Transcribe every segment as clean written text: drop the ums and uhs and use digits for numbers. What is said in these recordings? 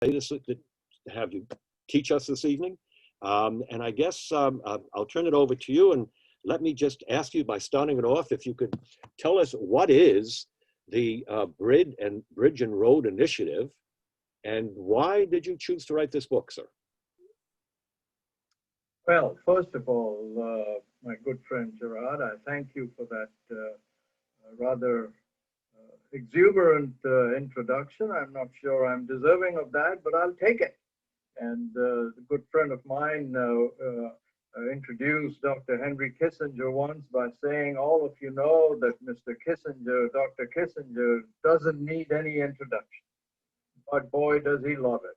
to have you teach us this evening. And I guess I'll turn it over to you, and let me just ask you by starting it off, if you could tell us what is the Bridge and Road Initiative, and why did you choose to write this book, sir? Well, first of all, my good friend Gerard, I thank you for that rather exuberant introduction. I'm not sure I'm deserving of that, but I'll take it. And a good friend of mine introduced Dr. Henry Kissinger once by saying, all of you know that Mr. Kissinger, Dr. Kissinger, doesn't need any introduction. But boy, does he love it.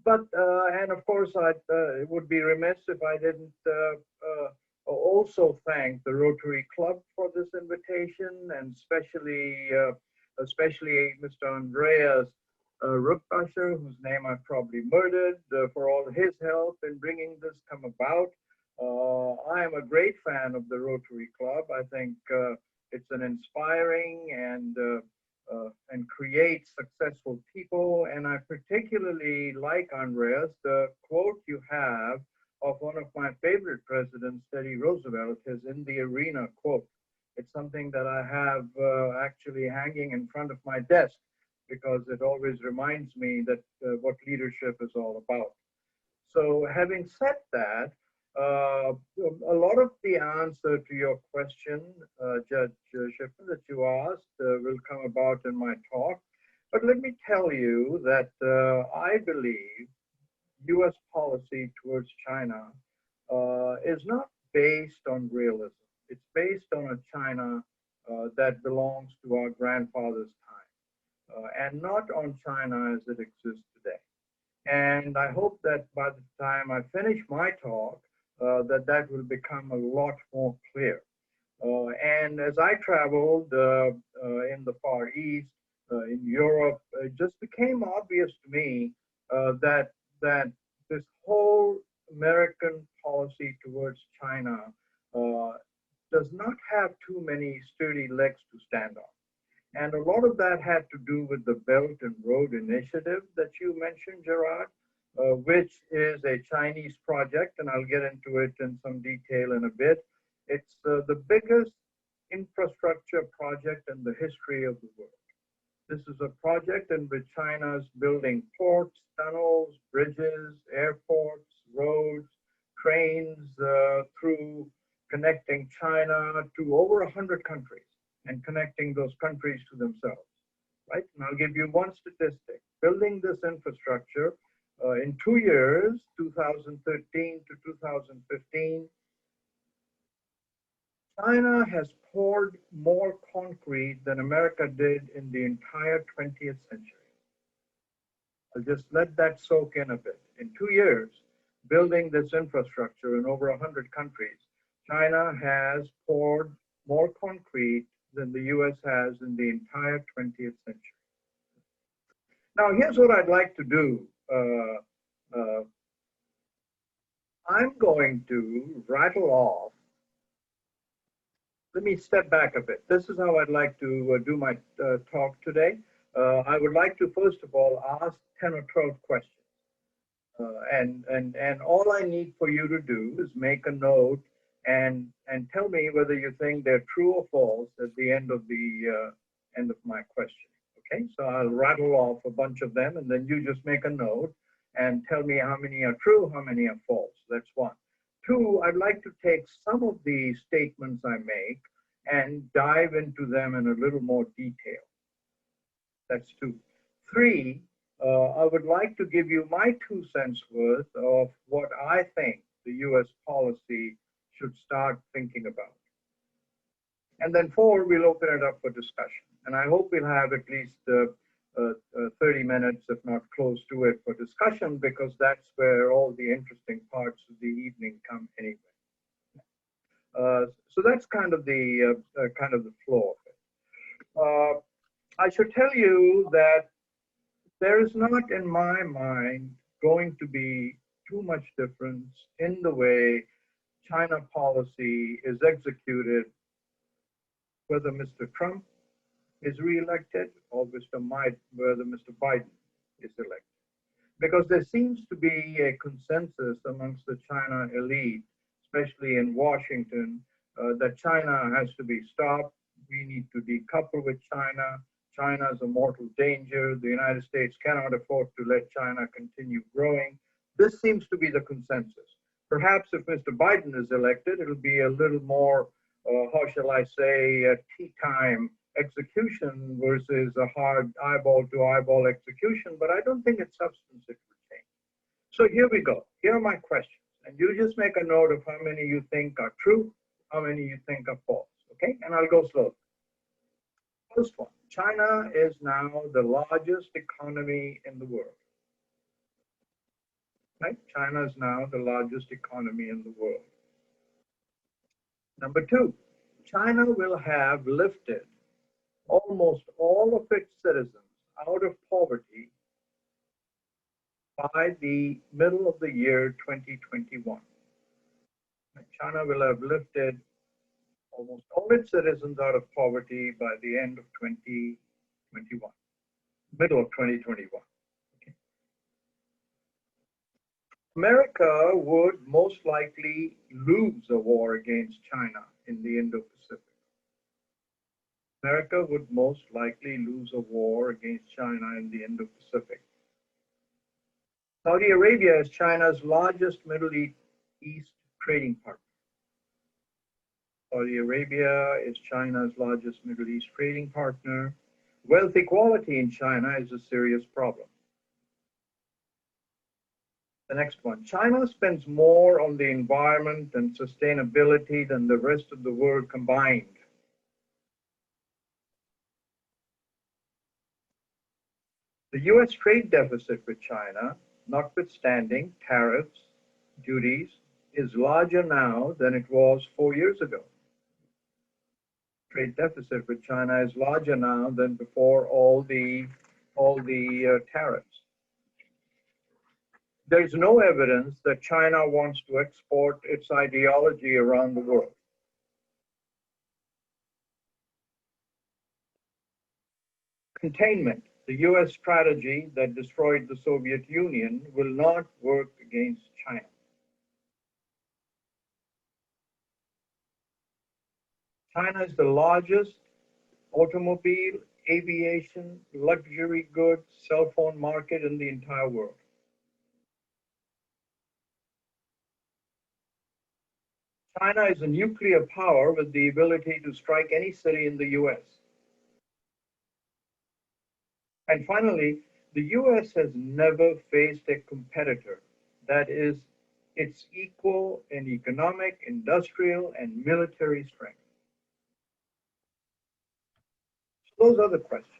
And of course, it would be remiss if I didn't also thank the Rotary Club for this invitation, and especially Mr. Andreas Rukbasher, whose name I probably murdered, for all his help in bringing this come about. I am a great fan of the Rotary Club. I think it's an inspiring and creates successful people. And I particularly like, Andreas, the quote you have of one of my favorite presidents, Teddy Roosevelt, his "in the arena" quote. It's something that I have actually hanging in front of my desk, because it always reminds me that what leadership is all about. So having said that, a lot of the answer to your question, Judge Shipman, that you asked will come about in my talk. But let me tell you that I believe U.S. policy towards China is not based on realism. It's based on a China that belongs to our grandfather's time, and not on China as it exists today. And I hope that by the time I finish my talk, that will become a lot more clear. And as I traveled in the Far East, in Europe, it just became obvious to me that this whole American policy towards China does not have too many sturdy legs to stand on. And a lot of that had to do with the Belt and Road Initiative that you mentioned, Gerard, which is a Chinese project, and I'll get into it in some detail in a bit. It's the biggest infrastructure project in the history of the world. This is a project in which China is building ports, tunnels, bridges, airports, roads, trains through connecting China to over 100 countries and connecting those countries to themselves, right? And I'll give you one statistic. Building this infrastructure in 2 years, 2013 to 2015, China has poured more concrete than America did in the entire 20th century. I'll just let that soak in a bit. In 2 years, building this infrastructure in over 100 countries, China has poured more concrete than the US has in the entire 20th century. Now, here's what I'd like to do. I'm going to rattle off. Let me step back a bit. This is how I'd like to do my talk today. I would like to, first of all, ask 10 or 12 questions. And all I need for you to do is make a note and tell me whether you think they're true or false at the end of my question. Okay, so I'll rattle off a bunch of them, and then you just make a note and tell me how many are true, how many are false. That's one. Two, I'd like to take some of the statements I make and dive into them in a little more detail. That's two. Three, I would like to give you my 2 cents worth of what I think the US policy should start thinking about. And then 4, we'll open it up for discussion. And I hope we'll have at least 30 minutes, if not close to it, for discussion, because that's where all the interesting parts of the evening come anyway. So that's kind of the flow of it. I should tell you that there is not, in my mind, going to be too much difference in the way China policy is executed, whether Mr. Trump is re-elected or whether Mr. Biden is elected. Because there seems to be a consensus amongst the China elite, especially in Washington, that China has to be stopped. We need to decouple with China. China is a mortal danger. The United States cannot afford to let China continue growing. This seems to be the consensus. Perhaps if Mr. Biden is elected, it'll be a little more, how shall I say, tea time execution versus a hard eyeball to eyeball execution, but I don't think it's substance it will change. So here we go. Here are my questions. And you just make a note of how many you think are true, how many you think are false. Okay? And I'll go slowly. First one, China is now the largest economy in the world. Right? China is now the largest economy in the world. Number two, China will have lifted almost all of its citizens out of poverty by the middle of the year 2021. China will have lifted almost all its citizens out of poverty by the end of 2021, middle of 2021. Okay. America would most likely lose a war against China in the Indo-Pacific. America would most likely lose a war against China in the Indo-Pacific. Saudi Arabia is China's largest Middle East trading partner. Saudi Arabia is China's largest Middle East trading partner. Wealth equality in China is a serious problem. The next one, China spends more on the environment and sustainability than the rest of the world combined. The US trade deficit with China, notwithstanding tariffs, duties, is larger now than it was 4 years ago. Trade deficit with China is larger now than before all the tariffs. There's no evidence that China wants to export its ideology around the world. Containment, the US strategy that destroyed the Soviet Union, will not work against China. China is the largest automobile, aviation, luxury goods, cell phone market in the entire world. China is a nuclear power with the ability to strike any city in the US. And finally, the US has never faced a competitor that is its equal in economic, industrial, and military strength. So those are the questions.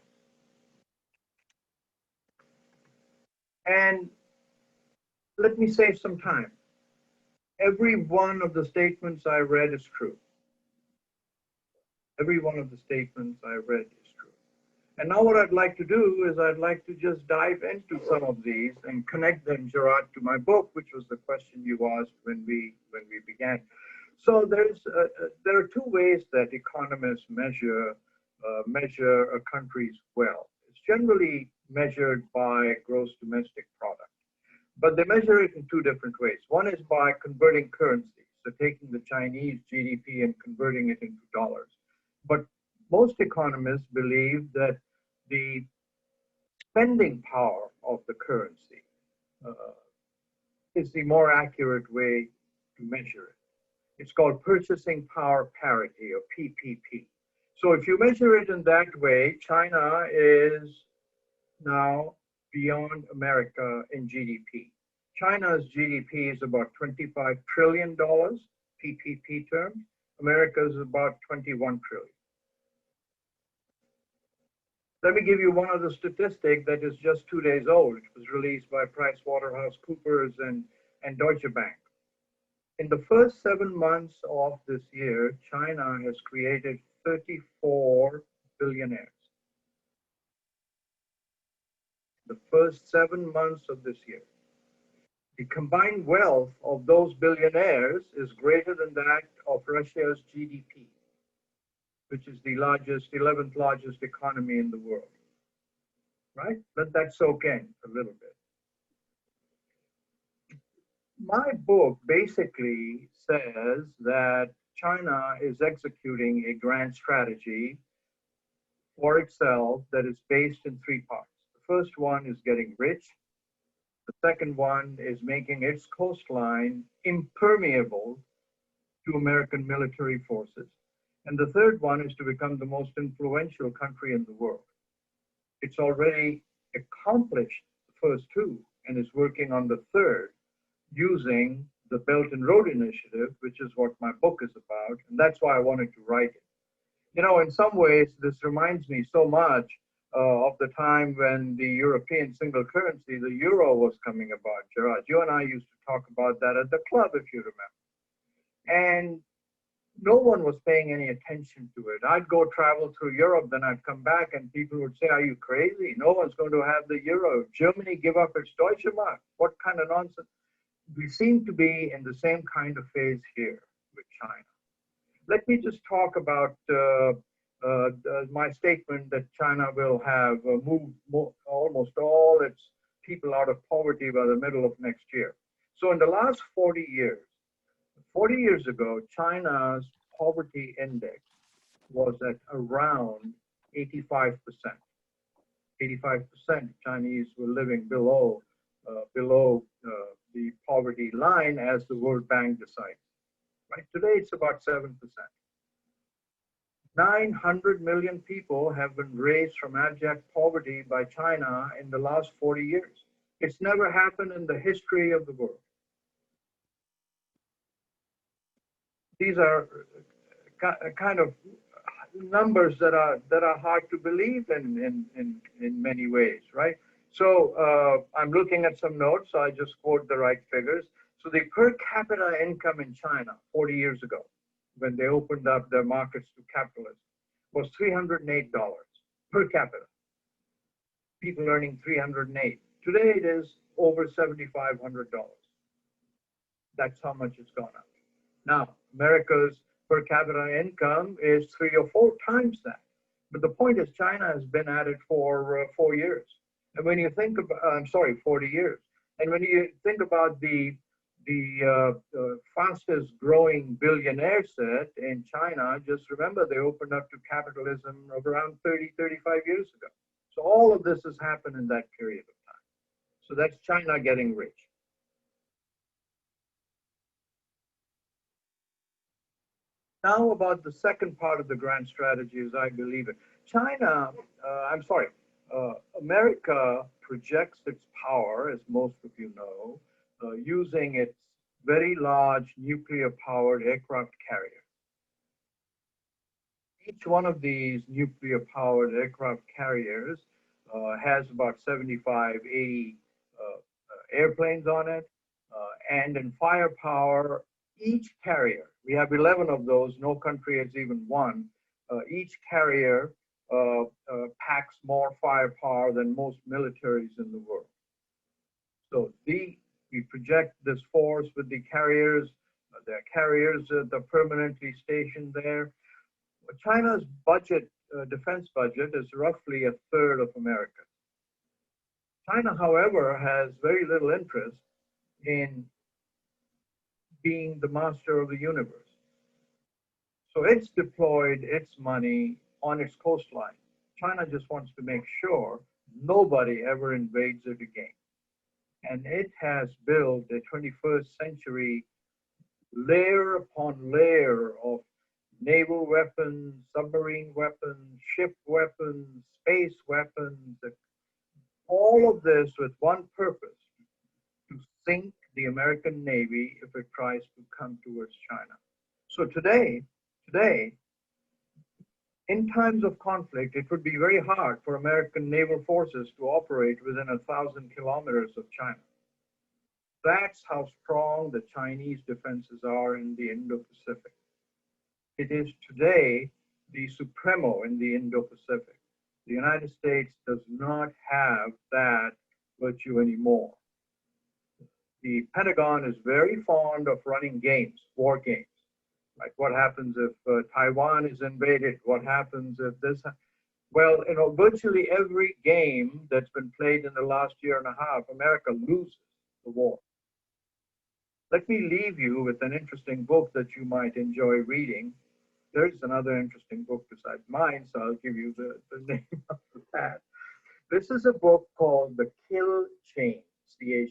And let me save some time. Every one of the statements I read is true. Every one of the statements I read is true. And now what I'd like to do is I'd like to just dive into some of these and connect them, Gerard, to my book, which was the question you asked when we began. So there are two ways that economists measure a country's wealth. It's generally measured by gross domestic product, but they measure it in two different ways. One is by converting currency, so taking the Chinese GDP and converting it into dollars. But most economists believe that the spending power of the currency is the more accurate way to measure it. It's called purchasing power parity, or PPP. So if you measure it in that way, China is now beyond America in GDP. China's GDP is about $25 trillion, PPP terms. America's about 21 trillion. Let me give you one other statistic that is just 2 days old. It was released by PricewaterhouseCoopers and Deutsche Bank. In the first 7 months of this year, China has created 34 billionaires. The first 7 months of this year. The combined wealth of those billionaires is greater than that of Russia's GDP. which is the 11th largest economy in the world, right? Let that soak in a little bit. My book basically says that China is executing a grand strategy for itself that is based in three parts. The first one is getting rich. The second one is making its coastline impermeable to American military forces. And the third one is to become the most influential country in the world. It's already accomplished the first two and is working on the third using the Belt and Road Initiative, which is what my book is about. And that's why I wanted to write it. You know, in some ways, this reminds me so much of the time when the European single currency, the euro, was coming about. Gerard, you and I used to talk about that at the club, if you remember. And no one was paying any attention to it. I'd go travel through Europe, then I'd come back and people would say, are you crazy? No one's going to have the euro. Germany give up its Deutsche Mark. What kind of nonsense? We seem to be in the same kind of phase here with China. Let me just talk about my statement that China will have moved almost all its people out of poverty by the middle of next year. So in the last 40 years ago, China's poverty index was at around 85%. 85% of Chinese were living below the poverty line as the World Bank decides. Right? Today, it's about 7%. 900 million people have been raised from abject poverty by China in the last 40 years. It's never happened in the history of the world. These are kind of numbers that are hard to believe in many ways, right? So I'm looking at some notes, so I just quote the right figures. So the per capita income in China 40 years ago, when they opened up their markets to capitalism, was $308 per capita. People earning $308. Today it is over $7,500. That's how much it's gone up. Now, America's per capita income is 3 or 4 times that. But the point is, China has been at it for 4 years. And when you think about, 40 years. And when you think about the fastest growing billionaire set in China, just remember they opened up to capitalism around 30, 35 years ago. So all of this has happened in that period of time. So that's China getting rich. Now about the second part of the grand strategy as I believe it. America projects its power, as most of you know, using its very large nuclear-powered aircraft carrier. Each one of these nuclear-powered aircraft carriers has about 75, 80 airplanes on it, and in firepower, each carrier, we have 11 of those, no country has even one, each carrier packs more firepower than most militaries in the world. So we project this force with the carriers. There are carriers that are permanently stationed there. China's budget, defense budget, is roughly a third of America. China, however, has very little interest in being the master of the universe. So it's deployed its money on its coastline. China just wants to make sure nobody ever invades it again. And it has built a 21st century layer upon layer of naval weapons, submarine weapons, ship weapons, space weapons, all of this with one purpose, to sink the American Navy if it tries to come towards China. So today, in times of conflict, it would be very hard for American naval forces to operate within 1,000 kilometers of China. That's how strong the Chinese defenses are in the Indo-Pacific. It is today the supremo in the Indo-Pacific. The United States does not have that virtue anymore. The Pentagon is very fond of running games, war games. Like what happens if Taiwan is invaded? What happens if this? Well, you know, virtually every game that's been played in the last year and a half, America loses the war. Let me leave you with an interesting book that you might enjoy reading. There's another interesting book besides mine, so I'll give you the name of that. This is a book called The Kill Chain, Chain,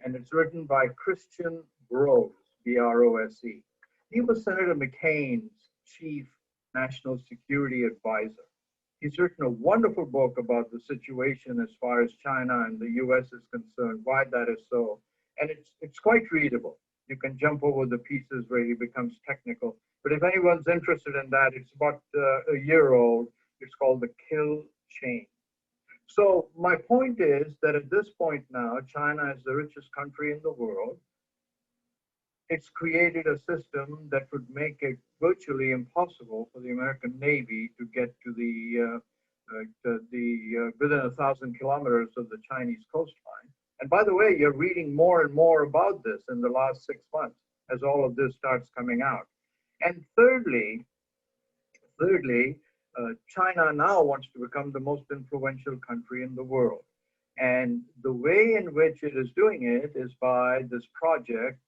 and it's written by Christian Brose, Brose. He was Senator McCain's chief national security advisor. He's written a wonderful book about the situation as far as China and the US is concerned, why that is so. And it's quite readable. You can jump over the pieces where he becomes technical. But if anyone's interested in that, it's about a year old. It's called The Kill Chain. So my point is that at this point now, China is the richest country in the world. It's created a system that would make it virtually impossible for the American Navy to get to within 1,000 kilometers of the Chinese coastline. And by the way, you're reading more and more about this in the last 6 months as all of this starts coming out. And thirdly, China now wants to become the most influential country in the world. And the way in which it is doing it is by this project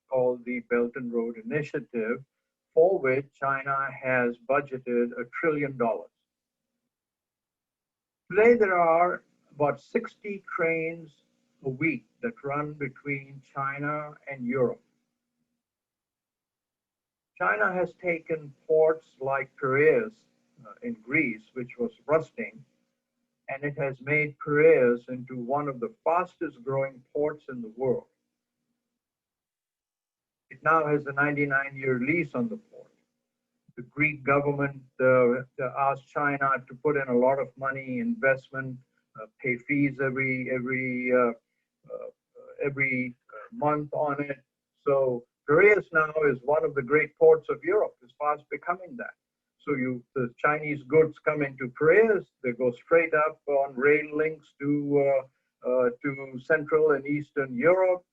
called the Belt and Road Initiative, for which China has budgeted $1 trillion. Today, there are about 60 trains a week that run between China and Europe. China has taken ports like Piraeus in Greece, which was rusting, and it has made Piraeus into one of the fastest growing ports in the world. It now has a 99-year lease on the port. The Greek government asked China to put in a lot of money, investment, pay fees every month on it. So Piraeus now is one of the great ports of Europe, is fast becoming that. So the Chinese goods come into Piraeus, they go straight up on rail links to Central and Eastern Europe.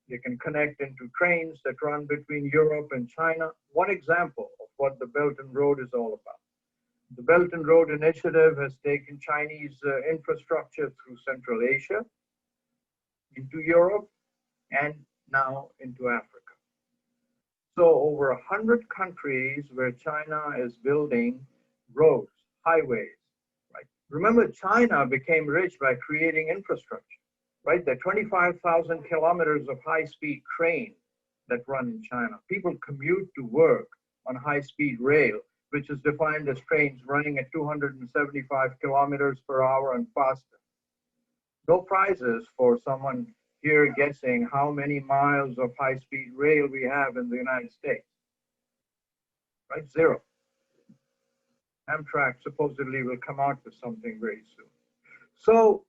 They can connect into trains that run between Europe and China. One example of what the Belt and Road is all about. The Belt and Road Initiative has taken Chinese infrastructure through Central Asia, into Europe, and now into Africa. So over 100 countries where China is building roads, highways, right? Remember, China became rich by creating infrastructure. Right, there are 25,000 kilometers of high-speed train that run in China. People commute to work on high-speed rail, which is defined as trains running at 275 kilometers per hour and faster. No prizes for someone here guessing how many miles of high-speed rail we have in the United States. Right, 0. Amtrak supposedly will come out with something very soon. So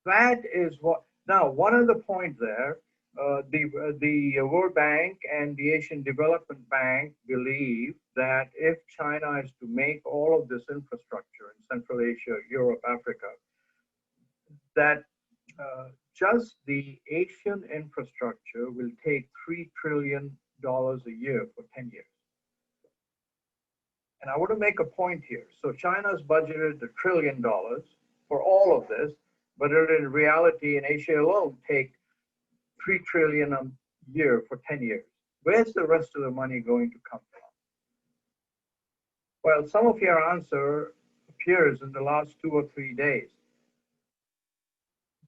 that is what. Now, one other point there, the World Bank and the Asian Development Bank believe that if China is to make all of this infrastructure in Central Asia, Europe, Africa, that just the Asian infrastructure will take $3 trillion a year for 10 years. And I want to make a point here. So China's budgeted $1 trillion for all of this, but in reality, in Asia alone, take $3 trillion a year for 10 years. Where's the rest of the money going to come from? Well, some of your answer appears in the last 2 or 3 days.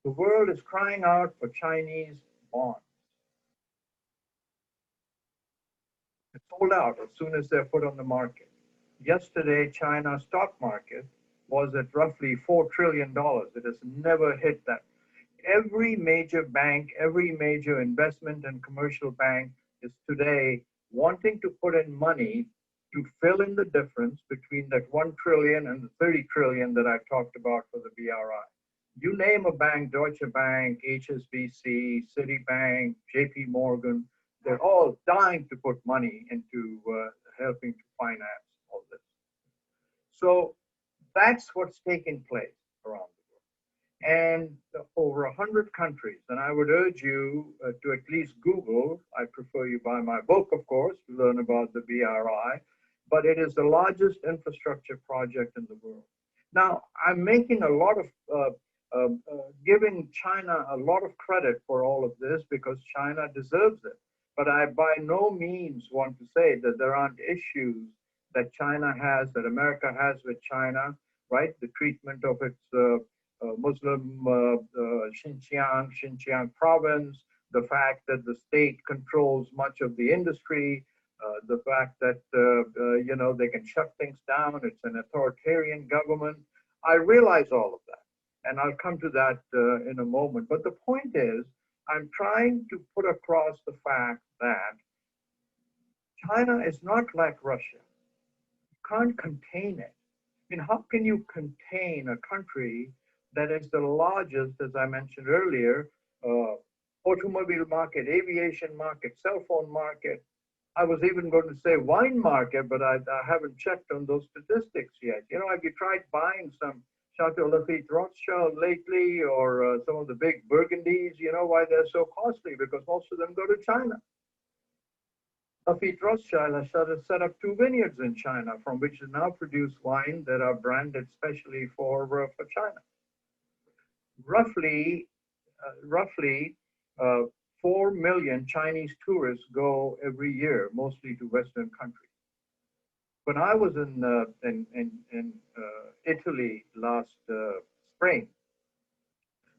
The world is crying out for Chinese bonds. It's sold out as soon as they're put on the market. Yesterday, China's stock market was at roughly $4 trillion. It has never hit that. Every major bank, every major investment and commercial bank is today wanting to put in money to fill in the difference between that 1 trillion and the 30 trillion that I've talked about for the BRI. You name a bank, Deutsche Bank, HSBC, Citibank, JP Morgan, they're all dying to put money into helping to finance all this. So that's what's taking place around the world. and over 100 countries. And I would urge you to at least Google. I prefer you buy my book, of course, to learn about the BRI, but it is the largest infrastructure project in the world. Now, I'm making a lot of, giving China a lot of credit for all of this because China deserves it. But I by no means want to say that there aren't issues that China has, that America has with China, right? The treatment of its Muslim Xinjiang province, the fact that the state controls much of the industry, the fact that you know, they can shut things down. It's an authoritarian government. I realize all of that, and I'll come to that in a moment. But the point is, I'm trying to put across the fact that China is not like Russia. You can't contain it. I mean, how can you contain a country that is the largest, as I mentioned earlier, automobile market, aviation market, cell phone market? I was even going to say wine market, but I haven't checked on those statistics yet. You know, have you tried buying some Chateau Lafite Rothschild lately, or some of the big Burgundies? You know why they're so costly? Because most of them go to China. Lafite Rothschild has set up 2 vineyards in China, from which they now produce wine that are branded specially for China. Roughly 4 million Chinese tourists go every year, mostly to Western countries. When I was in Italy last spring,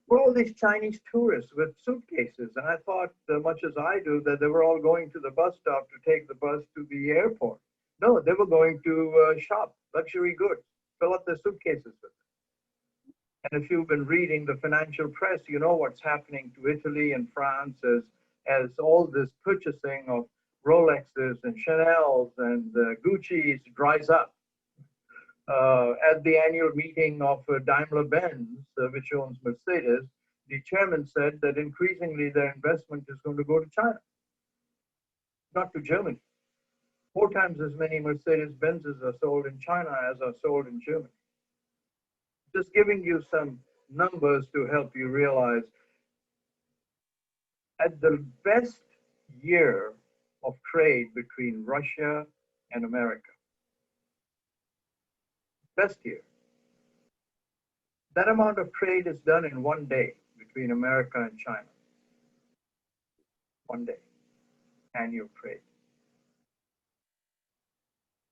were all these Chinese tourists with suitcases, and I thought, much as I do, that they were all going to the bus stop to take the bus to the airport. No, they were going to shop luxury goods, fill up their suitcases with it. And if you've been reading the financial press, you know what's happening to Italy and France as all this purchasing of Rolexes and Chanels and Gucci's dries up. At the annual meeting of Daimler-Benz, which owns Mercedes, the chairman said that increasingly their investment is going to go to China, not to Germany. 4 times as many Mercedes-Benzes are sold in China as are sold in Germany. Just giving you some numbers to help you realize, at the best year of trade between Russia and America, best year, that amount of trade is done in 1 day between America and China. 1 day, annual trade.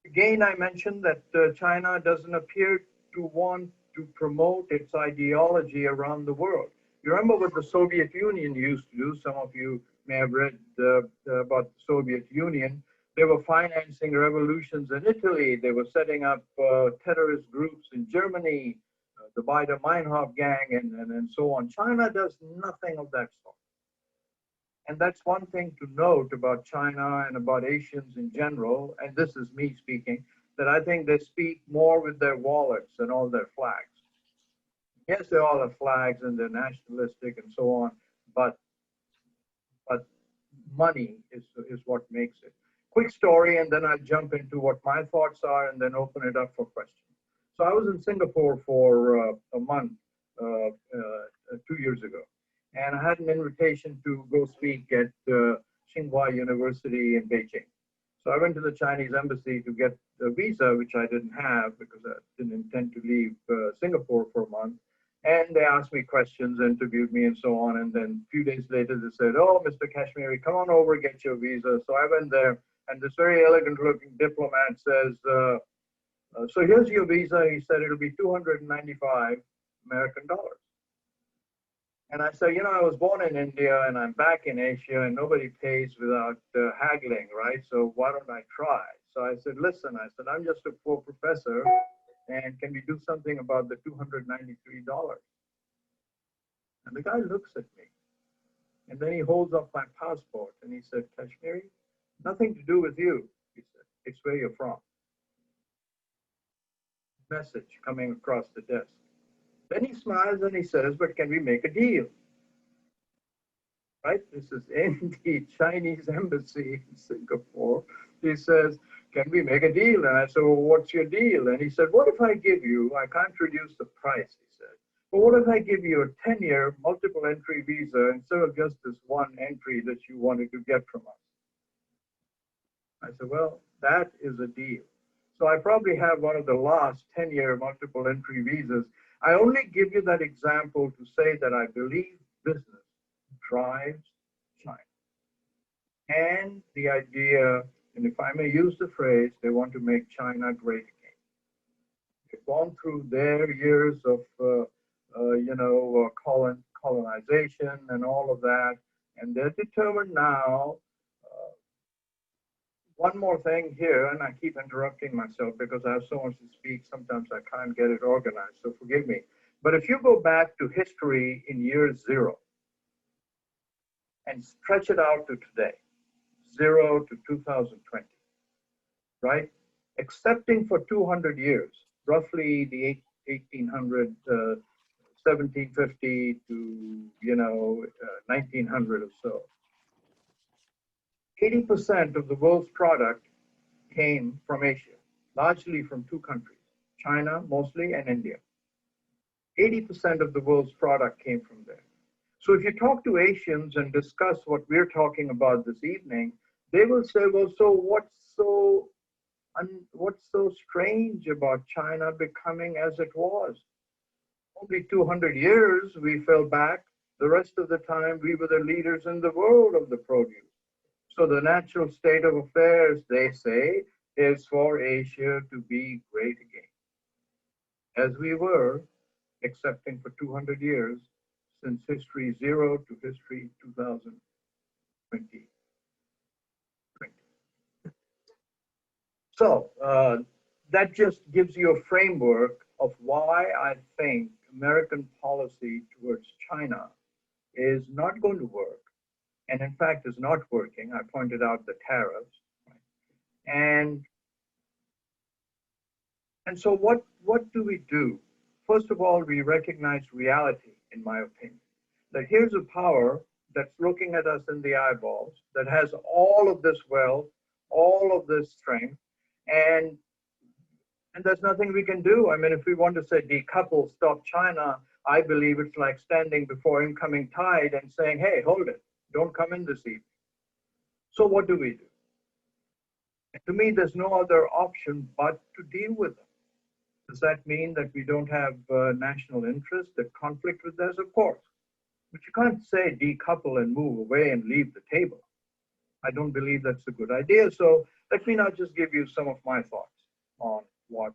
Again, I mentioned that China doesn't appear to want to promote its ideology around the world. You remember what the Soviet Union used to do? Some of you may have read about the Soviet Union. They were financing revolutions in Italy. They were setting up terrorist groups in Germany, the Baader-Meinhof gang, and so on. China does nothing of that sort. And that's one thing to note about China and about Asians in general, and this is me speaking, that I think they speak more with their wallets than all their flags. Yes, they all have flags and they're nationalistic and so on, but money is what makes it. Quick story, and then I'll jump into what my thoughts are and then open it up for questions. So I was in Singapore for a month 2 years ago, and I had an invitation to go speak at Tsinghua University in Beijing. So I went to the Chinese embassy to get a visa, which I didn't have because I didn't intend to leave Singapore for a month. And they asked me questions, interviewed me and so on. And then a few days later, they said, "Oh, Mr. Kashmeri, come on over, get your visa." So I went there, and this very elegant looking diplomat says, "So here's your visa." He said, "It'll be 295 American dollars. And I said, "You know, I was born in India and I'm back in Asia and nobody pays without haggling, right? So why don't I try?" So I said, "Listen," I said, "I'm just a poor professor, and can we do something about the $293? And the guy looks at me, and then he holds up my passport and he said, "Kashmiri, nothing to do with you," he said. "It's where you're from." Message coming across the desk. Then he smiles and he says, "But can we make a deal?" Right? This is in the Chinese embassy in Singapore. He says, "Can we make a deal?" And I said, "Well, what's your deal?" And he said, "What if I give you, I can't reduce the price," he said, But what if I give you a 10-year multiple entry visa instead of just this one entry that you wanted to get from us? I said, well, that is a deal. So I probably have one of the last 10-year multiple entry visas. I only give you that example to say that I believe business drives China. And the idea, and if I may use the phrase, they want to make China great again. They've gone through their years of, colonization and all of that, and they're determined now. One more thing here, and I keep interrupting myself because I have so much to speak. Sometimes I can't get it organized, so forgive me. But if you go back to history in year zero and stretch it out to today, 0 to 2020, right? Excepting for 200 years, roughly the 1800, 1750 to 1900 or so. 80% of the world's product came from Asia, largely from two countries, China mostly and India. 80% of the world's product came from there. So if you talk to Asians and discuss what we're talking about this evening, they will say, well, so what's so strange about China becoming as it was? Only 200 years we fell back. The rest of the time we were the leaders in the world of the produce. So the natural state of affairs, they say, is for Asia to be great again, as we were, excepting for 200 years, since history 0 to history 2020. So that just gives you a framework of why I think American policy towards China is not going to work, and in fact is not working. I pointed out the tariffs. Right? And so what do we do? First of all, we recognize reality, in my opinion, that here's a power that's looking at us in the eyeballs, that has all of this wealth, all of this strength, and there's nothing we can do. I mean, if we want to say decouple, stop China, I believe it's like standing before incoming tide and saying, hey, hold it, don't come in this evening. So what do we do? And to me, there's no other option but to deal with them. Does that mean that we don't have national interest that conflict with theirs? Of course. But you can't say decouple and move away and leave the table. I don't believe that's a good idea. So let me now just give you some of my thoughts on what.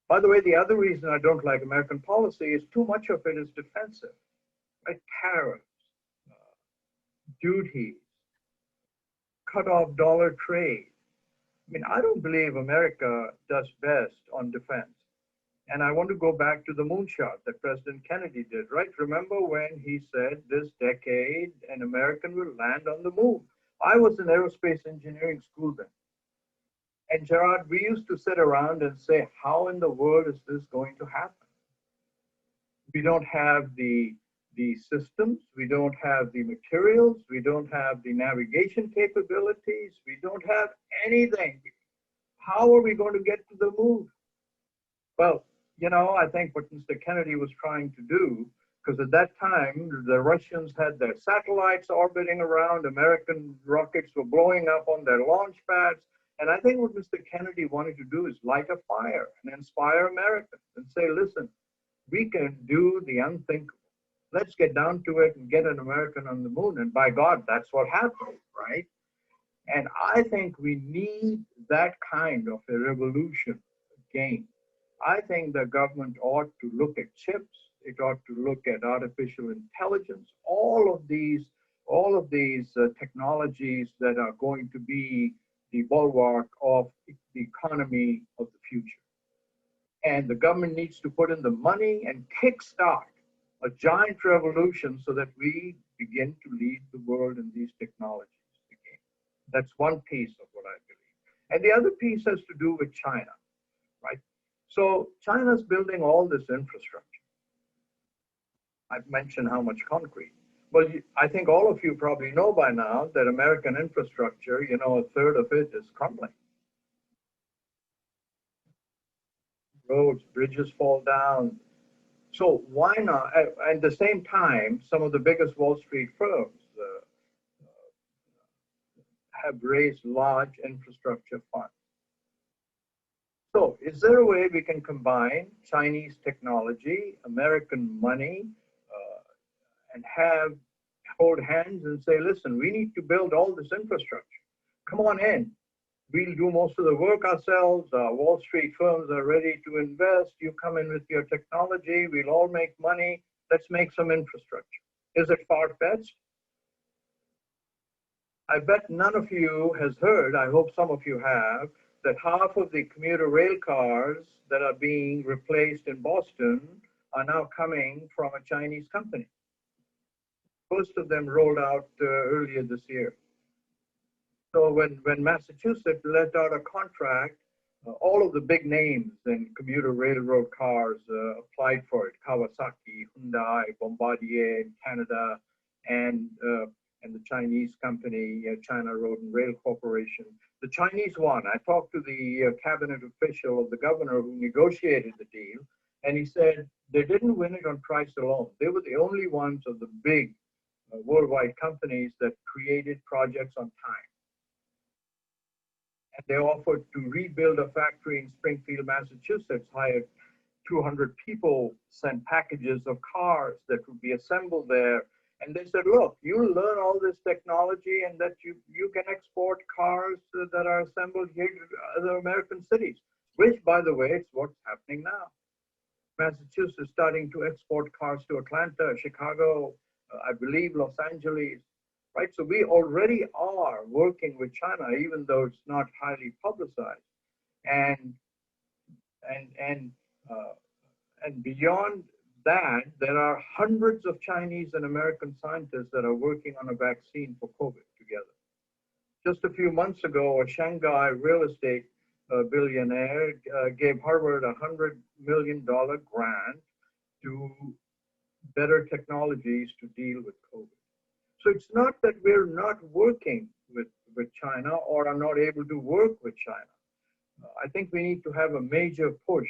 By the way, the other reason I don't like American policy is too much of it is defensive, right? Tariffs, duties, cut off dollar trade. I mean, I don't believe America does best on defense. And I want to go back to the moonshot that President Kennedy did, right? Remember when he said this decade an American will land on the moon? I was in aerospace engineering school then. And Gerard, we used to sit around and say, how in the world is this going to happen? We don't have the systems, we don't have the materials, we don't have the navigation capabilities, we don't have anything. How are we going to get to the moon? Well, I think what Mr. Kennedy was trying to do, because at that time, the Russians had their satellites orbiting around, American rockets were blowing up on their launch pads. And I think what Mr. Kennedy wanted to do is light a fire and inspire Americans and say, listen, we can do the unthinkable. Let's get down to it and get an American on the moon. And by God, that's what happened, right? And I think we need that kind of a revolution again. I think the government ought to look at chips. It ought to look at artificial intelligence, all of these technologies that are going to be the bulwark of the economy of the future. And the government needs to put in the money and kickstart a giant revolution so that we begin to lead the world in these technologies again. That's one piece of what I believe. And the other piece has to do with China, right? So China's building all this infrastructure. I've mentioned how much concrete. Well, I think all of you probably know by now that American infrastructure, a third of it is crumbling. Roads, bridges fall down, So why not? At the same time, some of the biggest Wall Street firms have raised large infrastructure funds. So is there a way we can combine Chinese technology, American money, and hold hands and say, listen, we need to build all this infrastructure. Come on in. We'll do most of the work ourselves. Wall Street firms are ready to invest. You come in with your technology. We'll all make money. Let's make some infrastructure. Is it far-fetched? I bet none of you has heard, I hope some of you have, that half of the commuter rail cars that are being replaced in Boston are now coming from a Chinese company. Most of them rolled out earlier this year. So when Massachusetts let out a contract, all of the big names in commuter railroad cars applied for it: Kawasaki, Hyundai, Bombardier in Canada, and the Chinese company, China Road and Rail Corporation. The Chinese won. I talked to the cabinet official of the governor who negotiated the deal, and he said they didn't win it on price alone. They were the only ones of the big worldwide companies that created projects on time. And they offered to rebuild a factory in Springfield, Massachusetts, hired 200 people, sent packages of cars that would be assembled there. And they said, look, you learn all this technology and that you can export cars that are assembled here to other American cities, which, by the way, it's what's happening now. Massachusetts is starting to export cars to Atlanta, Chicago, I believe Los Angeles, right? So we already are working with China, even though it's not highly publicized. And beyond that, there are hundreds of Chinese and American scientists that are working on a vaccine for COVID together. Just a few months ago, a Shanghai real estate billionaire gave Harvard a $100 million grant to better technologies to deal with COVID. So it's not that we're not working with China or are not able to work with China. I think we need to have a major push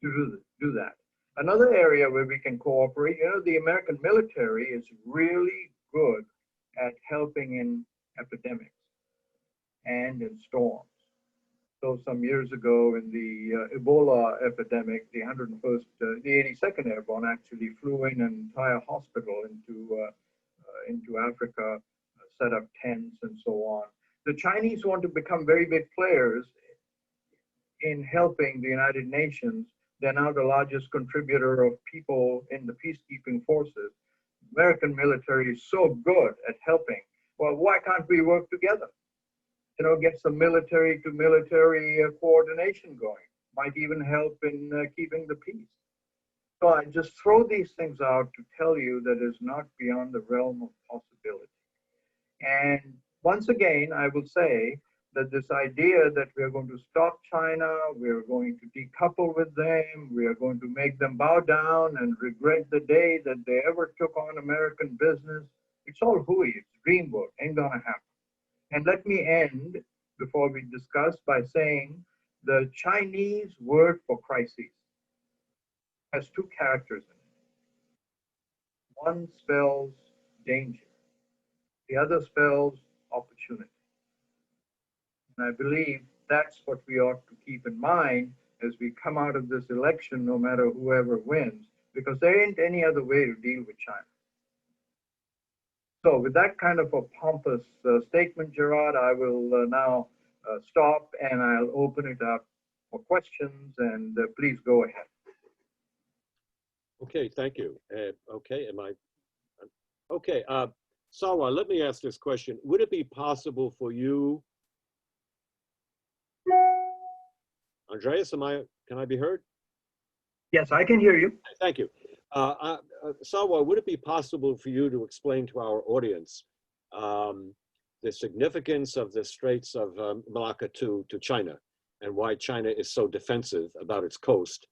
to do that. Another area where we can cooperate, the American military is really good at helping in epidemics and in storms. So some years ago in the Ebola epidemic, the 82nd Airborne actually flew in an entire hospital into Africa, set up tents and so on. The Chinese want to become very big players in helping the United Nations. They're now the largest contributor of people in the peacekeeping forces. American military is so good at helping. Well, why can't we work together? Get some military to military coordination going. Might even help in keeping the peace. So I just throw these things out to tell you that it's not beyond the realm of possibility. And once again, I will say that this idea that we're going to stop China, we're going to decouple with them, we are going to make them bow down and regret the day that they ever took on American business, it's all hooey, it's dreamwork, ain't gonna happen. And let me end, before we discuss, by saying the Chinese word for crisis has two characters in it. One spells danger, the other spells opportunity. And I believe that's what we ought to keep in mind as we come out of this election, no matter whoever wins, because there ain't any other way to deal with China. So with that kind of a pompous statement, Gerard, I will now stop and I'll open it up for questions, and please go ahead. Okay, thank you. Okay, Sarwar, let me ask this question. Would it be possible for you, Andreas, can I be heard? Yes, I can hear you. Thank you. Sarwar, would it be possible for you to explain to our audience the significance of the Straits of Malacca to China and why China is so defensive about its coast?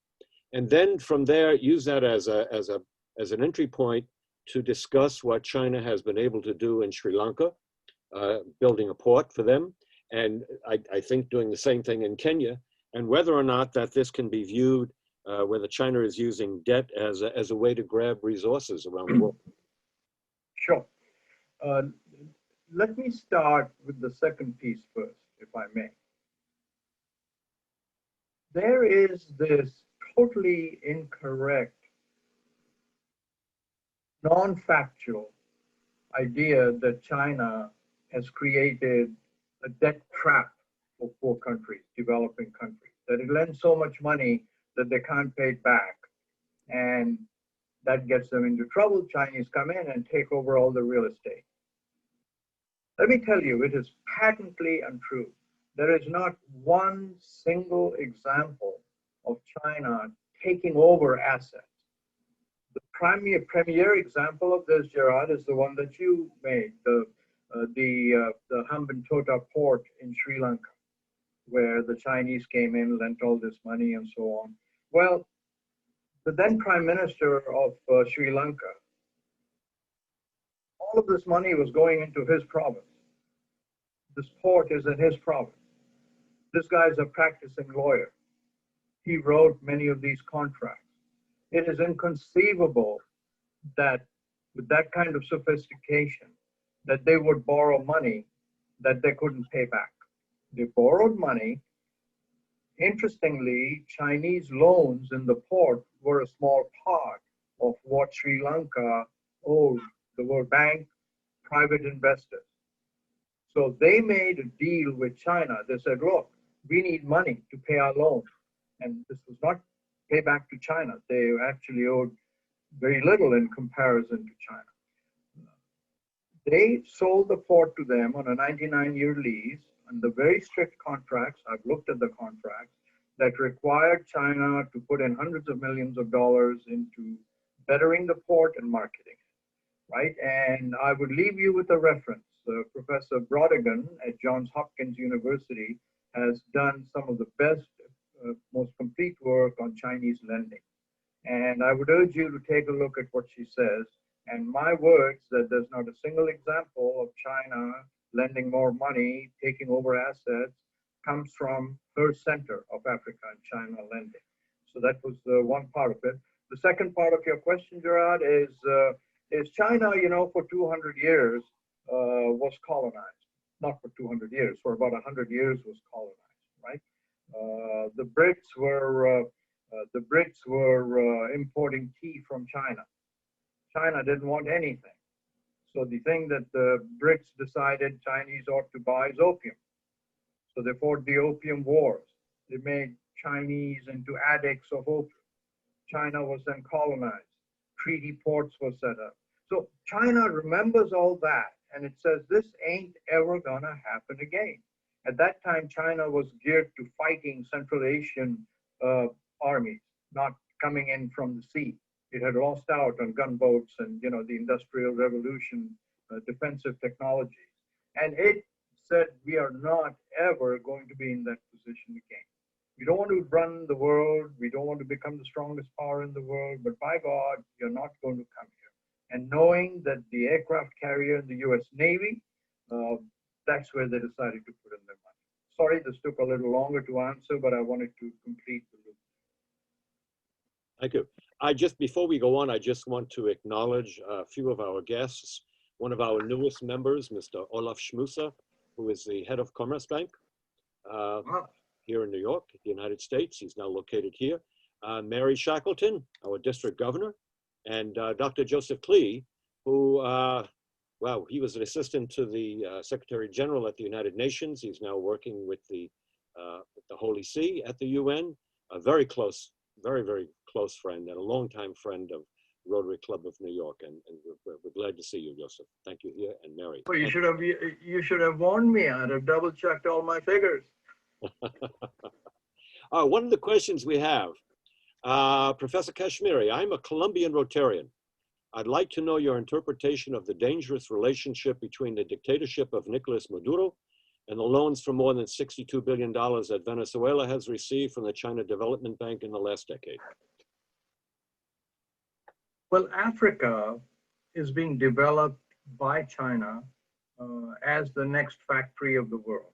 And then from there, use that as an entry point to discuss what China has been able to do in Sri Lanka, building a port for them, and I think doing the same thing in Kenya, and whether or not that this can be viewed whether China is using debt as a way to grab resources around the world. Sure. Uh, Let me start with the second piece first, if I may. There is this totally incorrect, non-factual idea that China has created a debt trap for poor countries, developing countries, that it lends so much money that they can't pay it back. And that gets them into trouble. Chinese come in and take over all the real estate. Let me tell you, it is patently untrue. There is not one single example of China taking over assets. The premier example of this, Gerard, is the one that you made, the Hambantota port in Sri Lanka, where the Chinese came in, lent all this money and so on. Well, the then Prime Minister of Sri Lanka, all of this money was going into his province. This port is in his province. This guy is a practicing lawyer. He wrote many of these contracts. It is inconceivable that with that kind of sophistication, that they would borrow money that they couldn't pay back. They borrowed money. Interestingly, Chinese loans in the port were a small part of what Sri Lanka owed the World Bank, private investors. So they made a deal with China. They said, look, we need money to pay our loan. And this was not payback to China. They actually owed very little in comparison to China. They sold the port to them on a 99-year lease under very strict contracts. I've looked at the contracts that required China to put in hundreds of millions of dollars into bettering the port and marketing it, right? And I would leave you with a reference. Professor Brodigan at Johns Hopkins University has done some of the best, most complete work on Chinese lending. And I would urge you to take a look at what she says. And my words that there's not a single example of China lending more money, taking over assets, comes from her center of Africa and China lending. So that was one part of it. The second part of your question, Gerard, is China, you know, for 200 years was colonized. Not for 200 years, for about 100 years was colonized, right? The Brits were importing tea from China. China didn't want anything. So the thing that the Brits decided Chinese ought to buy is opium. So they fought the Opium Wars. They made Chinese into addicts of opium. China was then colonized. Treaty ports were set up. So China remembers all that, and it says this ain't ever gonna happen again. At that time, China was geared to fighting Central Asian armies, not coming in from the sea. It had lost out on gunboats and, you know, the Industrial Revolution, defensive technologies. And it said, we are not ever going to be in that position again. We don't want to run the world. We don't want to become the strongest power in the world, but by God, you're not going to come here. And knowing that the aircraft carrier in the US Navy, that's where they decided to put in their money. Sorry, this took a little longer to answer, but I wanted to complete the loop. Thank you. Before we go on, I just want to acknowledge a few of our guests. One of our newest members, Mr. Olaf Schmuser, who is the head of Commerzbank here in New York, the United States. He's now located here. Mary Shackleton, our district governor, and Dr. Joseph Klee, who, wow, he was an assistant to the Secretary General at the United Nations. He's now working with the Holy See at the UN, a very close, very, very close friend and a longtime friend of Rotary Club of New York, and we're glad to see you, Joseph. Thank you here, and Mary. Well, you should have warned me. I'd have double checked all my figures. One of the questions we have, Professor Kashmeri, I'm a Colombian Rotarian. I'd like to know your interpretation of the dangerous relationship between the dictatorship of Nicolas Maduro and the loans for more than $62 billion that Venezuela has received from the China Development Bank in the last decade. Well, Africa is being developed by China as the next factory of the world.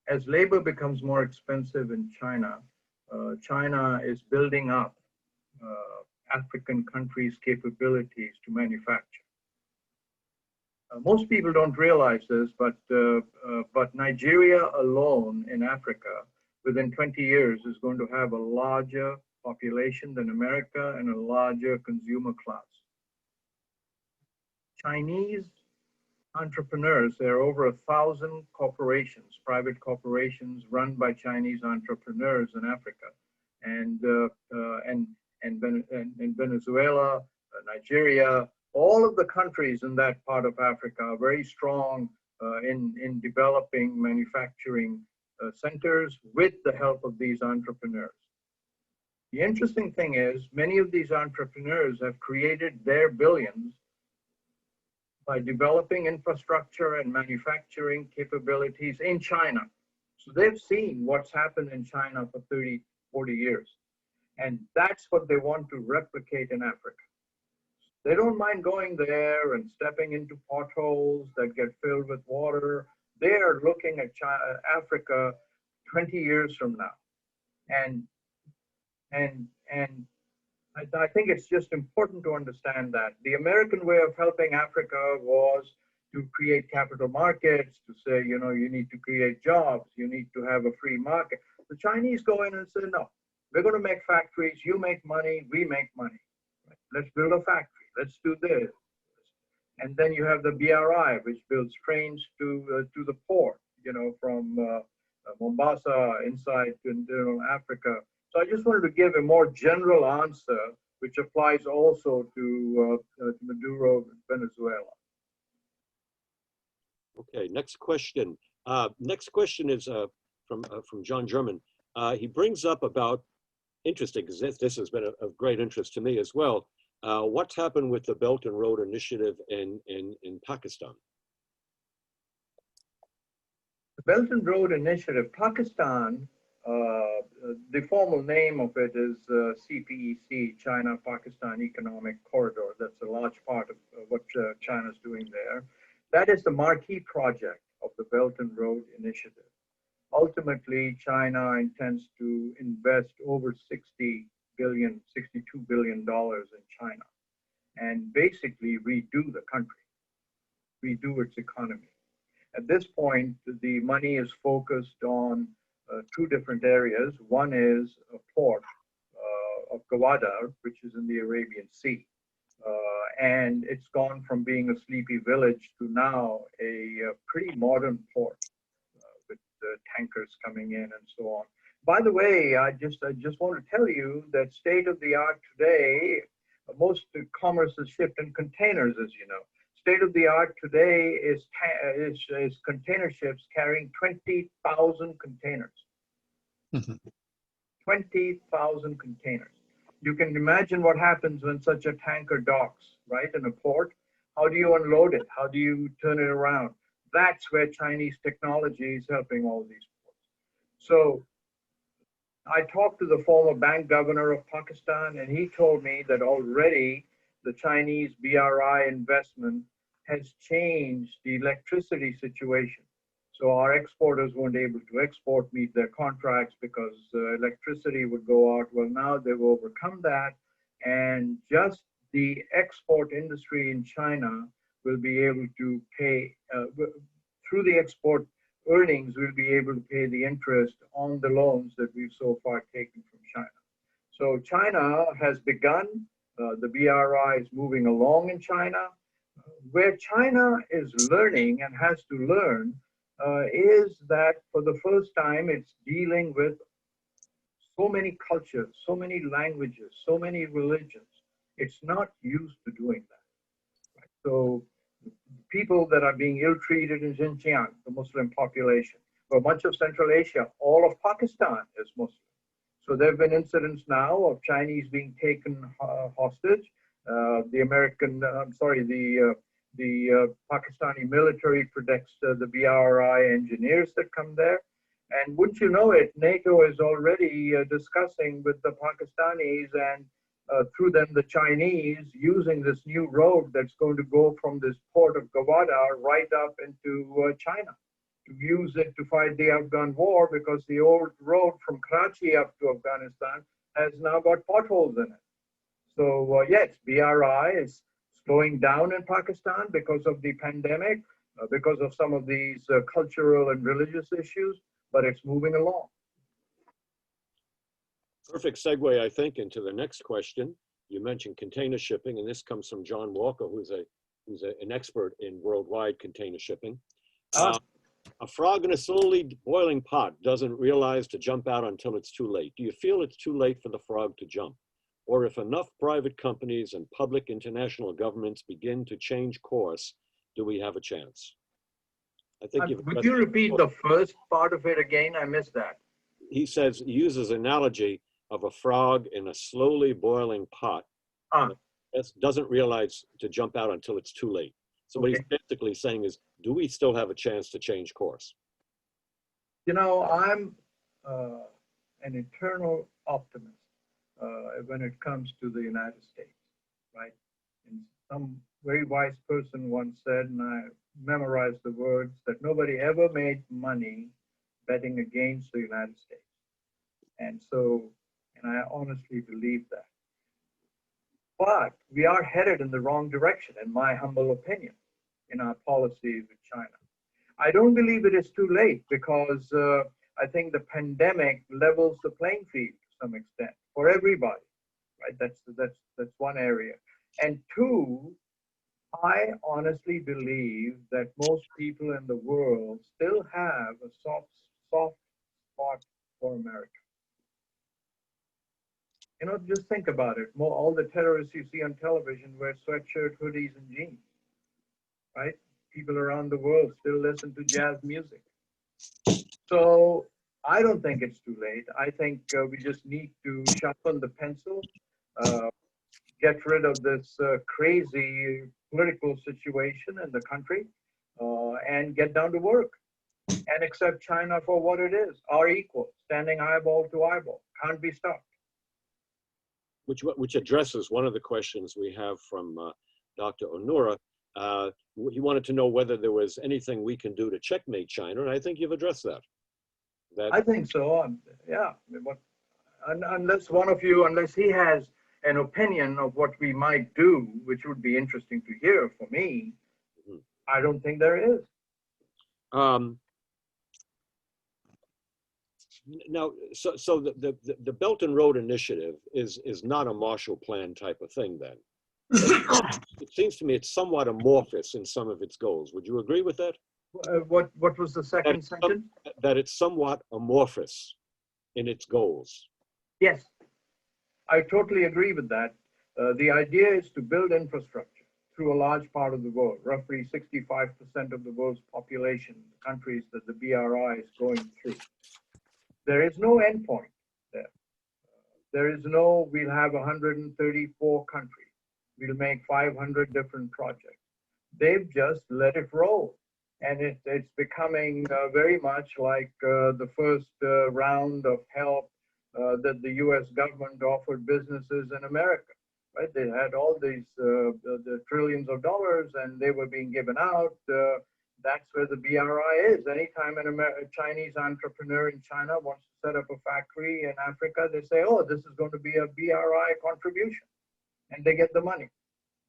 As labor becomes more expensive in China, China is building up African countries' capabilities to manufacture. Most people don't realize this, but Nigeria alone in Africa, within 20 years, is going to have a larger population than America and a larger consumer class. Chinese entrepreneurs, there are over 1,000 corporations, private corporations run by Chinese entrepreneurs in Africa, and in Venezuela, Nigeria, all of the countries in that part of Africa are very strong in developing manufacturing centers with the help of these entrepreneurs. The interesting thing is, many of these entrepreneurs have created their billions by developing infrastructure and manufacturing capabilities in China. So they've seen what's happened in China for 30, 40 years. And that's what they want to replicate in Africa. They don't mind going there and stepping into potholes that get filled with water. They are looking at Africa 20 years from now. And I think it's just important to understand that the American way of helping Africa was to create capital markets, to say, you know, you need to create jobs, you need to have a free market. The Chinese go in and say, no, we're going to make factories, you make money, we make money. Right? Let's build a factory, let's do this. And then you have the BRI, which builds trains to the port, you know, from Mombasa inside to Africa. So I just wanted to give a more general answer, which applies also to Maduro, Venezuela. Okay, next question. Next question is from John German. He brings up about, interesting, because this has been of great interest to me as well, what's happened with the Belt and Road Initiative in Pakistan? The Belt and Road Initiative, Pakistan, the formal name of it is CPEC, China-Pakistan Economic Corridor. That's a large part of what China's doing there. That is the marquee project of the Belt and Road Initiative. Ultimately, China intends to invest over $62 billion in China and basically redo the country, redo its economy. At this point, the money is focused on two different areas. One is a port of Gwadar, which is in the Arabian Sea. And it's gone from being a sleepy village to now a pretty modern port with tankers coming in and so on. By the way, I just want to tell you that state of the art today, most commerce is shipped in containers, as you know. State of the art today is container ships carrying 20,000 containers. 20,000 containers. You can imagine what happens when such a tanker docks, right, in a port. How do you unload it? How do you turn it around? That's where Chinese technology is helping all these ports. So I talked to the former bank governor of Pakistan, and he told me that already the Chinese BRI investment has changed the electricity situation. So our exporters weren't able to export, meet their contracts because electricity would go out. Well, now they've overcome that, and just the export industry in China will be able to pay, through the export earnings, we'll be able to pay the interest on the loans that we've so far taken from China. So China has begun, the BRI is moving along in China. Where China is learning and has to learn is that for the first time, it's dealing with so many cultures, so many languages, so many religions. It's not used to doing that. Right? So people that are being ill-treated in Xinjiang, the Muslim population, for much of Central Asia, all of Pakistan is Muslim. So there have been incidents now of Chinese being taken hostage. The Pakistani military protects the BRI engineers that come there. And wouldn't you know it, NATO is already discussing with the Pakistanis and through them the Chinese using this new road that's going to go from this port of Gwadar right up into China to use it to fight the Afghan war because the old road from Karachi up to Afghanistan has now got potholes in it. So yes, BRI is slowing down in Pakistan because of the pandemic, because of some of these cultural and religious issues, but it's moving along. Perfect segue, I think, into the next question. You mentioned container shipping, and this comes from John Walker, who's an expert in worldwide container shipping. A frog in a slowly boiling pot doesn't realize to jump out until it's too late. Do you feel it's too late for the frog to jump? Or if enough private companies and public international governments begin to change course, do we have a chance? I think would you repeat the first part of it again? I missed that. He says, he uses analogy of a frog in a slowly boiling pot that doesn't realize to jump out until it's too late. So what he's basically saying is, do we still have a chance to change course? You know, I'm an eternal optimist when it comes to the United States, right? And some very wise person once said, and I memorized the words, that nobody ever made money betting against the United States. And so, and I honestly believe that. But we are headed in the wrong direction, in my humble opinion, in our policy with China. I don't believe it is too late because I think the pandemic levels the playing field to some extent for everybody, right? That's one area. And two, I honestly believe that most people in the world still have a soft spot for America. You know, just think about it. All the terrorists you see on television wear sweatshirt, hoodies, and jeans, right? People around the world still listen to jazz music. So I don't think it's too late. I think we just need to sharpen the pencil, get rid of this crazy political situation in the country, and get down to work and accept China for what it is, our equal, standing eyeball to eyeball, can't be stopped. Which addresses one of the questions we have from Dr. Onura. He wanted to know whether there was anything we can do to checkmate China, and I think you've addressed that. I think so, yeah. Unless he has an opinion of what we might do, which would be interesting to hear for me, I don't think there is. Now, so the Belt and Road Initiative is not a Marshall Plan type of thing then. It seems to me it's somewhat amorphous in some of its goals. Would you agree with that? What was the second sentence? That it's somewhat amorphous in its goals. Yes, I totally agree with that. The idea is to build infrastructure through a large part of the world, roughly 65% of the world's population, countries that the BRI is going through. There is no endpoint there. There is no, we'll have 134 countries. We'll make 500 different projects. They've just let it roll. And it's becoming very much like the first round of help that the US government offered businesses in America, right? They had all these the trillions of dollars and they were being given out. That's where the BRI is. Anytime a Chinese entrepreneur in China wants to set up a factory in Africa, they say, oh, this is going to be a BRI contribution. And they get the money,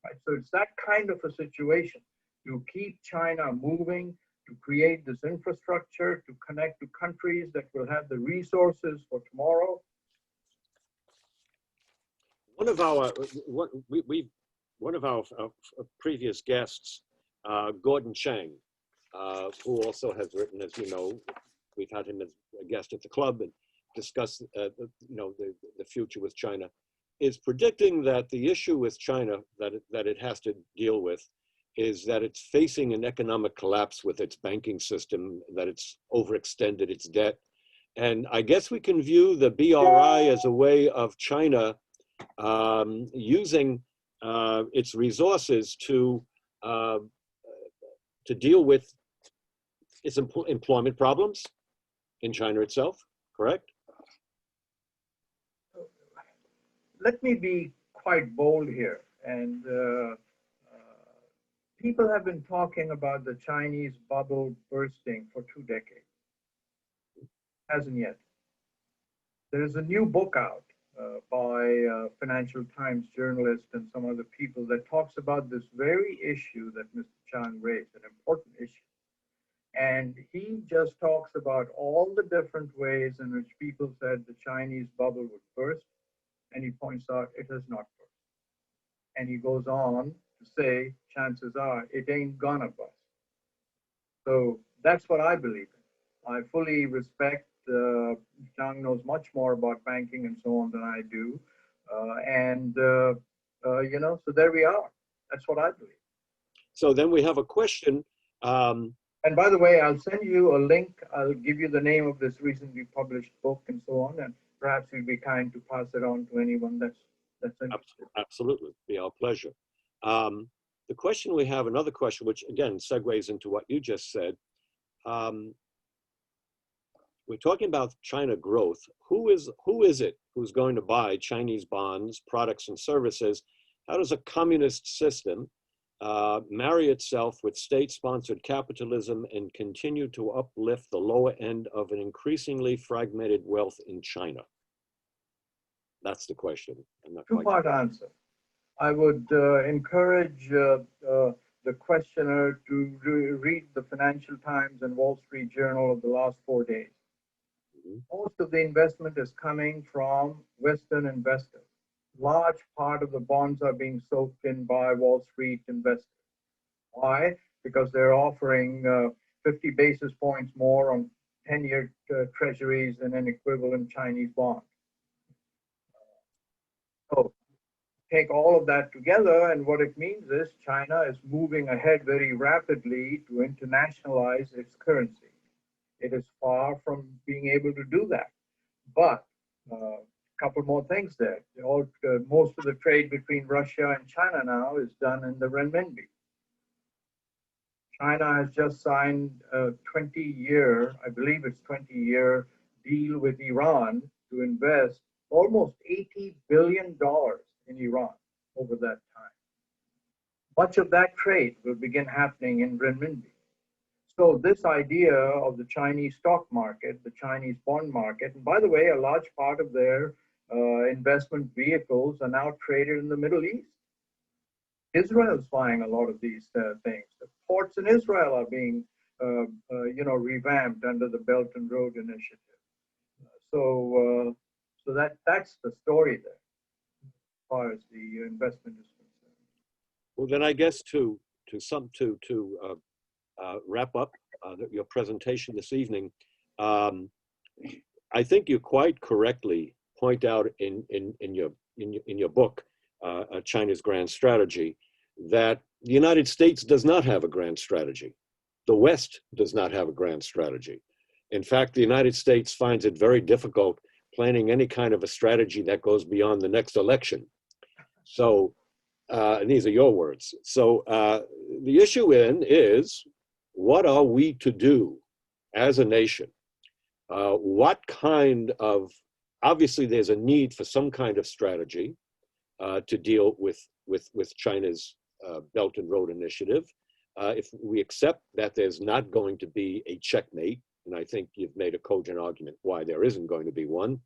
right? So it's that kind of a situation to keep China moving, to create this infrastructure, to connect to countries that will have the resources for tomorrow. One of our previous guests, Gordon Chang, who also has written, as you know, we've had him as a guest at the club and discussed, the future with China, is predicting that the issue with China that it has to deal with is that it's facing an economic collapse with its banking system, that it's overextended its debt. And I guess we can view the BRI as a way of China using its resources to deal with its employment problems in China itself, correct? Let me be quite bold here. And People have been talking about the Chinese bubble bursting for 2 decades. Hasn't yet. There is a new book out by Financial Times journalist and some other people that talks about this very issue that Mr. Chang raised, an important issue. And he just talks about all the different ways in which people said the Chinese bubble would burst, and he points out it has not burst. And he goes on to say, chances are it ain't gonna bust. So that's what I believe in. I fully respect Chang knows much more about banking and so on than I do. So there we are. That's what I believe. So then we have a question. And by the way, I'll send you a link. I'll give you the name of this recently published book and so on. And perhaps you'll be kind to pass it on to anyone that's interested. Absolutely, be our pleasure. The question we have, another question, which again segues into what you just said. We're talking about China growth. Who is it who's going to buy Chinese bonds, products, and services? How does a communist system marry itself with state-sponsored capitalism and continue to uplift the lower end of an increasingly fragmented wealth in China? That's the question. Two-part answer. I would encourage the questioner to read the Financial Times and Wall Street Journal of the last 4 days. Most of the investment is coming from Western investors. Large part of the bonds are being soaked in by Wall Street investors. Why? Because they're offering 50 basis points more on 10-year treasuries than an equivalent Chinese bond. So take all of that together, and what it means is China is moving ahead very rapidly to internationalize its currency. It is far from being able to do that. But a couple more things there. Most of the trade between Russia and China now is done in the renminbi. China has just signed a 20-year, I believe it's 20-year deal with Iran to invest almost $80 billion in Iran over that time. Much of that trade will begin happening in renminbi. So this idea of the Chinese stock market, the Chinese bond market, and by the way, a large part of their investment vehicles are now traded in the Middle East. Israel is buying a lot of these things. The ports in Israel are being, revamped under the Belt and Road Initiative. So that's the story there, as far as the investment is concerned. Well, then I guess to wrap up your presentation this evening, I think you quite correctly point out in your book, China's Grand Strategy, that the United States does not have a grand strategy. The West does not have a grand strategy. In fact, the United States finds it very difficult planning any kind of a strategy that goes beyond the next election. So, and these are your words. So the issue is, what are we to do as a nation? What kind of, obviously there's a need for some kind of strategy to deal with China's Belt and Road Initiative. If we accept that there's not going to be a checkmate, and I think you've made a cogent argument why there isn't going to be one,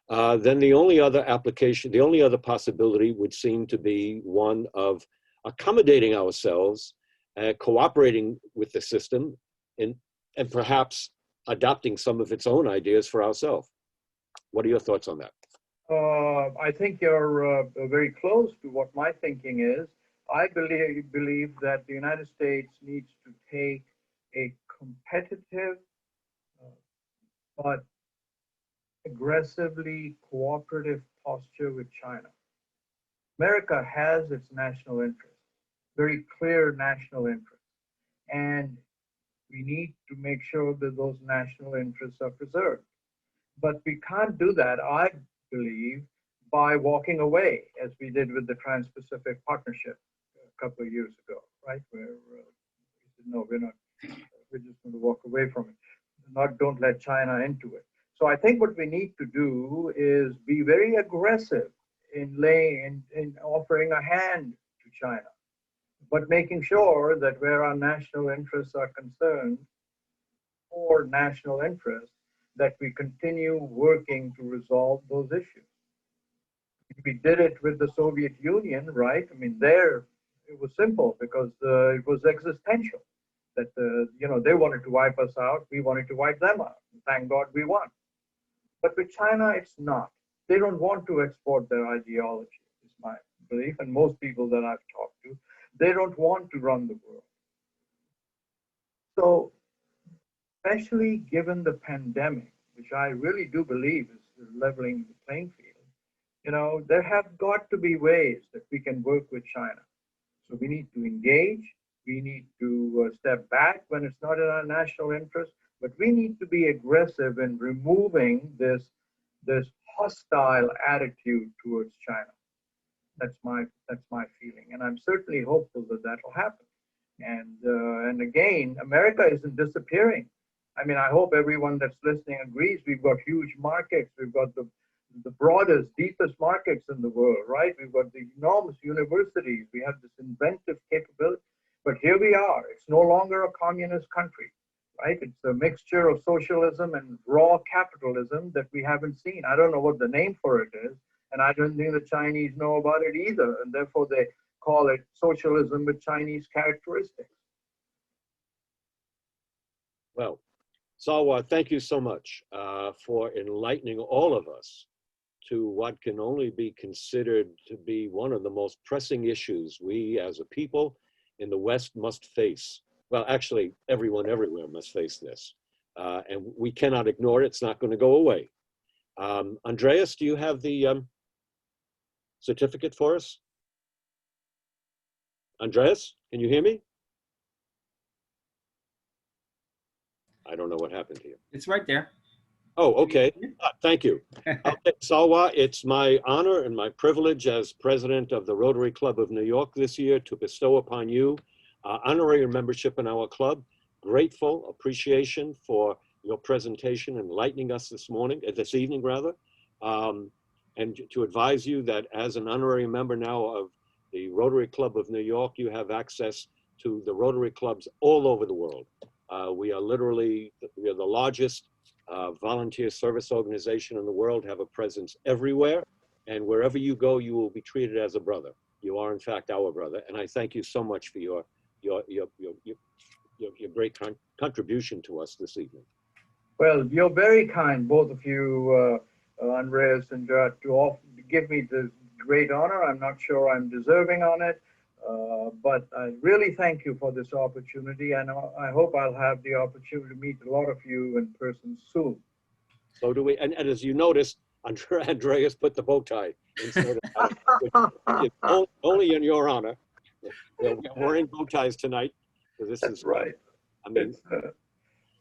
then the only other application, the only other possibility would seem to be one of accommodating ourselves, cooperating with the system, and perhaps adopting some of its own ideas for ourselves. What are your thoughts on that? I think you're very close to what my thinking is. I believe that the United States needs to take a competitive but aggressively cooperative posture with China. America has its national interests, very clear national interests, and we need to make sure that those national interests are preserved. But we can't do that, I believe, by walking away, as we did with the Trans-Pacific Partnership a couple of years ago, right? Where we said, no, we're just going to walk away from it. Don't let China into it. So I think what we need to do is be very aggressive in offering a hand to China. but making sure that where our national interests are concerned, or national interests, that we continue working to resolve those issues. We did it with the Soviet Union, right? I mean, there it was simple because it was existential. That they wanted to wipe us out, we wanted to wipe them out. Thank God we won. But with China, it's not. They don't want to export their ideology, is my belief, and most people that I've talked to, they don't want to run the world. So, especially given the pandemic, which I really do believe is leveling the playing field, there have got to be ways that we can work with China. So we need to engage. We need to step back when it's not in our national interest, but we need to be aggressive in removing this hostile attitude towards China. That's my feeling, and I'm certainly hopeful that that will happen. And again, America isn't disappearing. I mean, I hope everyone that's listening agrees. We've got huge markets. We've got the broadest, deepest markets in the world, right? We've got the enormous universities. We have this inventive capability. But here we are. It's no longer a communist country, right? It's a mixture of socialism and raw capitalism that we haven't seen. I don't know what the name for it is, and I don't think the Chinese know about it either, and therefore they call it socialism with Chinese characteristics. Well, Sarwar, thank you so much for enlightening all of us to what can only be considered to be one of the most pressing issues we as a people in the West must face. Well, actually, everyone everywhere must face this. And we cannot ignore it. It's not going to go away. Andreas, do you have the certificate for us? Andreas, can you hear me? I don't know what happened to you. It's right there. Oh, okay. Thank you. Okay, Sarwar, it's my honor and my privilege as president of the Rotary Club of New York this year to bestow upon you honorary membership in our club. Grateful appreciation for your presentation, enlightening us this evening, and to advise you that as an honorary member now of the Rotary Club of New York, you have access to the Rotary clubs all over the world. We are the largest volunteer service organization in the world, have a presence everywhere, and wherever you go, you will be treated as a brother. You are, in fact, our brother, and I thank you so much for your great contribution to us this evening. Well, you're very kind, both of you, Andreas and Jad, to give me this great honor. I'm not sure I'm deserving on it, but I really thank you for this opportunity, and I hope I'll have the opportunity to meet a lot of you in person soon. So do we, and as you noticed, Andreas put the bow tie instead of only in your honor. We're wearing bow ties tonight. So this is right. I mean,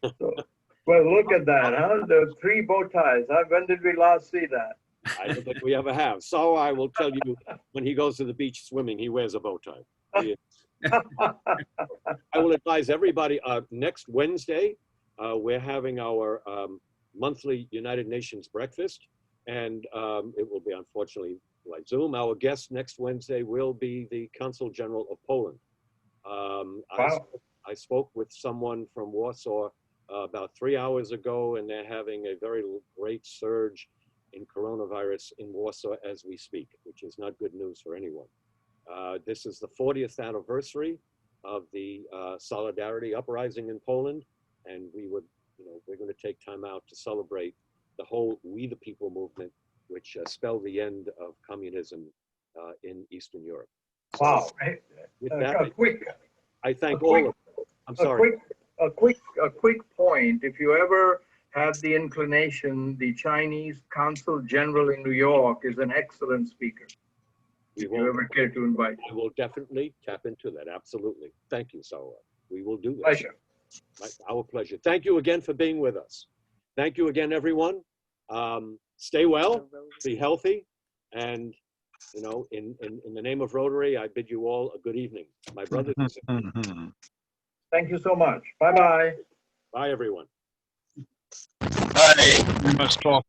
well, look at that, huh? The 3 bow ties. When did we last see that? I don't think we ever have. So I will tell you, when he goes to the beach swimming, he wears a bow tie. I will advise everybody, next Wednesday, we're having our monthly United Nations breakfast, and it will be unfortunately by Zoom. Our guest next Wednesday will be the Consul General of Poland. Wow. I spoke with someone from Warsaw about 3 hours ago, and they're having a very great surge in coronavirus in Warsaw as we speak, which is not good news for anyone. This is the 40th anniversary of the Solidarity Uprising in Poland, and we're going to take time out to celebrate the whole We the People movement, which spelled the end of communism in Eastern Europe. Wow. With that, I thank all of you. I'm sorry. A quick point. If you ever have the inclination, the Chinese Consul General in New York is an excellent speaker. If you ever care to invite. I will definitely tap into that. Absolutely. Thank you, Sarwar. We will do that. Pleasure. Our pleasure. Thank you again for being with us. Thank you again, everyone. Stay well, be healthy, and in the name of Rotary, I bid you all a good evening. My brothers and sisters. Thank you so much. Bye-bye. Bye, everyone. Bye. We must talk.